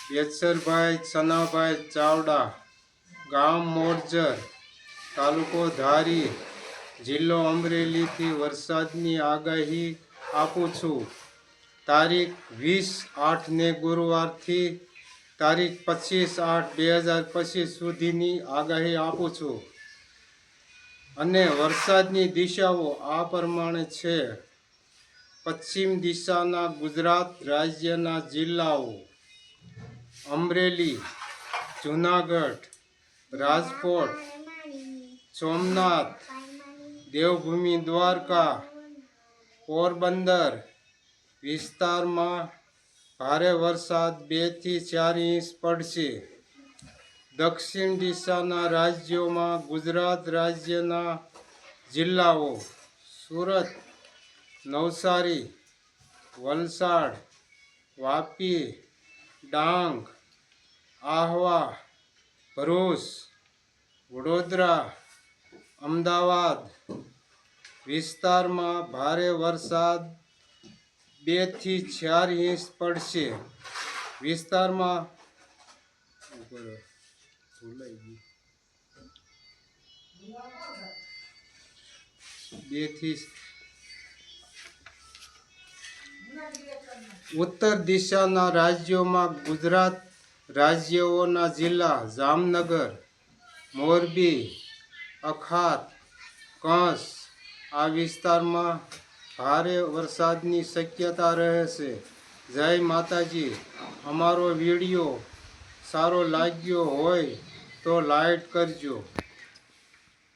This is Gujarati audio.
બેચરભાઈ ચનાભાઈ ચાવડા, ગામ મોરજર, તાલુકો ધારી, જિલ્લો અમરેલીથી વરસાદની આગાહી આપું છું. તારીખ 20/8ને ગુરુવારથી તારીખ 25/8/2025 સુધીની આગાહી આપું છું. અને વરસાદની દિશાઓ આ પ્રમાણે છે. પશ્ચિમ દિશાના ગુજરાત રાજ્યના જિલ્લાઓ: અમરેલી, જૂનાગઢ, રાજકોટ, સોમનાથ, દેવભૂમિ દ્વારકા, પોરબંદર વિસ્તારમાં ભારે વરસાદ 2 થી 4 ઇંચ પડશે. દક્ષિણ દિશાના રાજ્યોમાં ગુજરાત રાજ્યના જિલ્લાઓ: સુરત, નવસારી, વલસાડ, વાપી, ડાંગ, આહવા, ભરૂચ, વડોદરા, અમદાવાદ વિસ્તારમાં ભારે વરસાદ 2 થી 4 ઇંચ પડશે. વિસ્તારમાં ઉત્તર દિશાના રાજ્યોમાં ગુજરાત રાજ્યોના જિલ્લા: જામનગર, મોરબી, અખાત, કંસ આ વિસ્તારમાં ભારે વરસાદની શક્યતા રહેશે. જય માતાજી. અમારો વિડીયો સારો લાગ્યો હોય તો લાઈક કરજો.